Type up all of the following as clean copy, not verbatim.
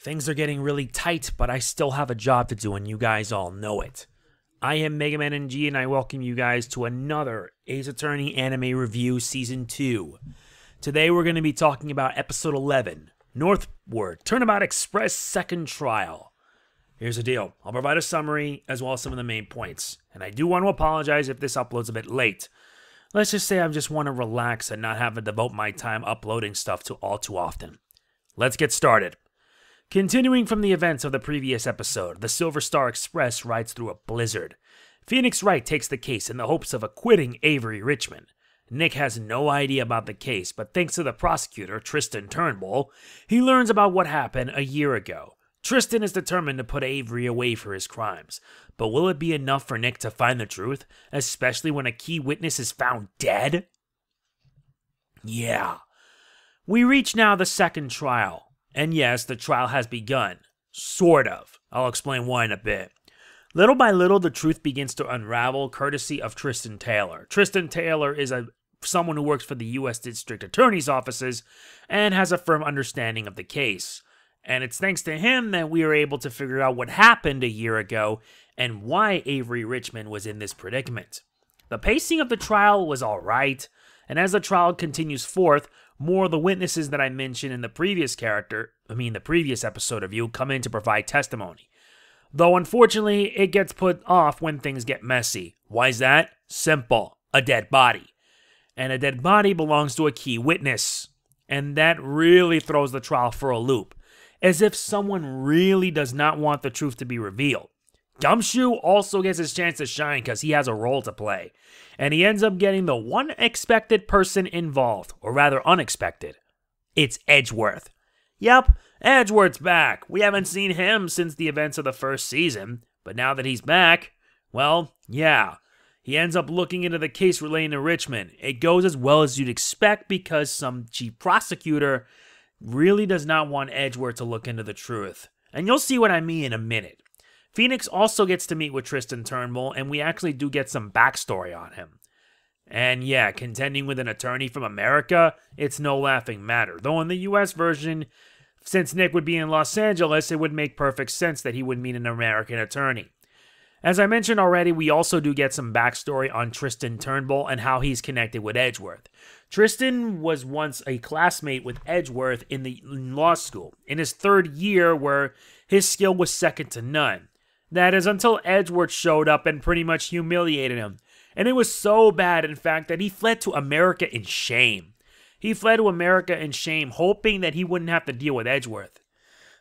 Things are getting really tight, but I still have a job to do, and you guys all know it. I am MegamanNG, and I welcome you guys to another Ace Attorney Anime Review Season 2. Today we're going to be talking about Episode 11, Northward, Turnabout Express Second Trial. Here's the deal. I'll provide a summary, as well as some of the main points. And I do want to apologize if this upload's a bit late. Let's just say I just want to relax and not have to devote my time uploading stuff all too often. Let's get started. Continuing from the events of the previous episode, the Silver Star Express rides through a blizzard. Phoenix Wright takes the case in the hopes of acquitting Avery Richman. Nick has no idea about the case, but thanks to the prosecutor, Tristan Turnbull, he learns about what happened a year ago. Tristan is determined to put Avery away for his crimes, but will it be enough for Nick to find the truth, especially when a key witness is found dead? Yeah. We reach now the second trial. And yes, the trial has begun. Sort of. I'll explain why in a bit. Little by little, the truth begins to unravel, courtesy of Tristan Taylor. Tristan Taylor is someone who works for the U.S. District Attorney's offices and has a firm understanding of the case. And it's thanks to him that we are able to figure out what happened a year ago and why Avery Richman was in this predicament. The pacing of the trial was alright, and as the trial continues forth, more of the witnesses that I mentioned in the previous episode review come in to provide testimony. Though unfortunately, it gets put off when things get messy. Why is that? Simple. A dead body. And a dead body belongs to a key witness. And that really throws the trial for a loop. As if someone really does not want the truth to be revealed. Gumshoe also gets his chance to shine because he has a role to play. And he ends up getting the one expected person involved, or rather unexpected. It's Edgeworth. Yep, Edgeworth's back. We haven't seen him since the events of the first season, but now that he's back, well, yeah. He ends up looking into the case relating to Richmond. It goes as well as you'd expect because some chief prosecutor really does not want Edgeworth to look into the truth. And you'll see what I mean in a minute. Phoenix also gets to meet with Tristan Turnbull, and we actually do get some backstory on him. And yeah, contending with an attorney from America, it's no laughing matter. Though in the US version, since Nick would be in Los Angeles, it would make perfect sense that he would meet an American attorney. As I mentioned already, we also do get some backstory on Tristan Turnbull and how he's connected with Edgeworth. Tristan was once a classmate with Edgeworth in law school, in his third year where his skill was second to none. That is until Edgeworth showed up and pretty much humiliated him. And it was so bad, in fact, that he fled to America in shame. He fled to America in shame, hoping that he wouldn't have to deal with Edgeworth.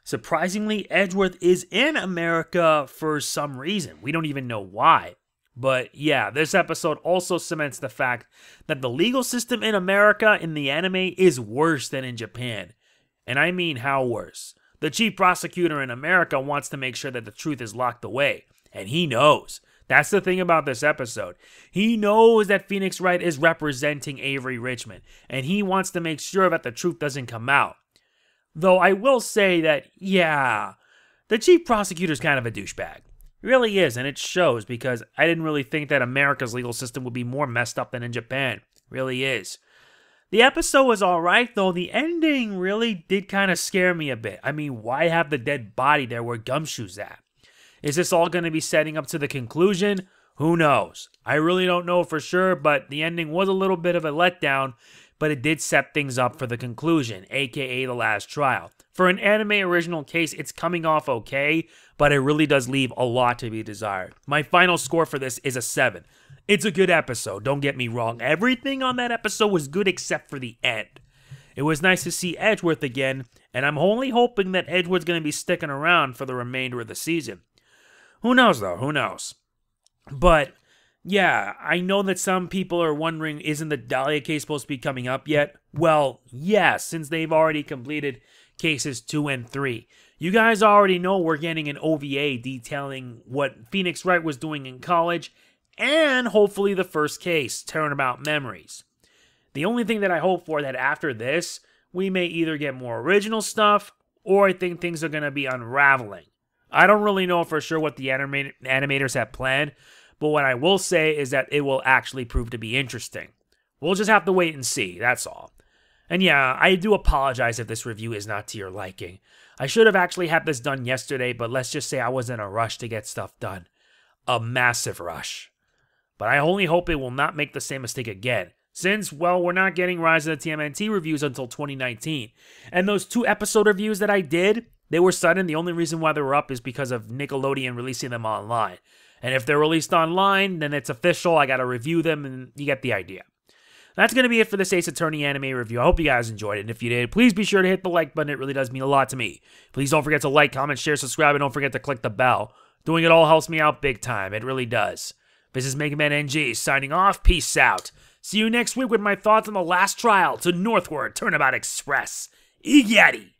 Surprisingly, Edgeworth is in America for some reason. We don't even know why. But yeah, this episode also cements the fact that the legal system in America in the anime is worse than in Japan. And I mean how worse. The chief prosecutor in America wants to make sure that the truth is locked away. And he knows. That's the thing about this episode. He knows that Phoenix Wright is representing Avery Richman. And he wants to make sure that the truth doesn't come out. Though I will say that, yeah, the chief prosecutor's kind of a douchebag. He really is, and it shows because I didn't really think that America's legal system would be more messed up than in Japan. It really is. The episode was alright, though the ending really did kind of scare me a bit. I mean, why have the dead body there where Gumshoe's at? Is this all going to be setting up to the conclusion? Who knows? I really don't know for sure, but the ending was a little bit of a letdown, but it did set things up for the conclusion, aka the last trial. For an anime original case, it's coming off okay, but it really does leave a lot to be desired. My final score for this is a 7. It's a good episode, don't get me wrong. Everything on that episode was good except for the end. It was nice to see Edgeworth again, and I'm only hoping that Edgeworth's going to be sticking around for the remainder of the season. Who knows though, who knows? But yeah, I know that some people are wondering, isn't the Dahlia case supposed to be coming up yet? Well, yes, since they've already completed cases 2 and 3. You guys already know we're getting an OVA detailing what Phoenix Wright was doing in college, and hopefully the first case, Turnabout Memories. The only thing that I hope for that after this, we may either get more original stuff, or I think things are going to be unraveling. I don't really know for sure what the animators have planned, but what I will say is that it will actually prove to be interesting. We'll just have to wait and see, that's all. And yeah, I do apologize if this review is not to your liking. I should have actually had this done yesterday, but let's just say I was in a rush to get stuff done. A massive rush. But I only hope it will not make the same mistake again. Since, well, we're not getting Rise of the TMNT reviews until 2019. And those 2 episode reviews that I did, they were sudden. The only reason why they were up is because of Nickelodeon releasing them online. And if they're released online, then it's official. I gotta review them, and you get the idea. That's going to be it for this Ace Attorney anime review. I hope you guys enjoyed it, and if you did, please be sure to hit the like button. It really does mean a lot to me. Please don't forget to like, comment, share, subscribe, and don't forget to click the bell. Doing it all helps me out big time. It really does. This is MegamanNG signing off. Peace out. See you next week with my thoughts on the last trial to Northward Turnabout Express. Igi'ari.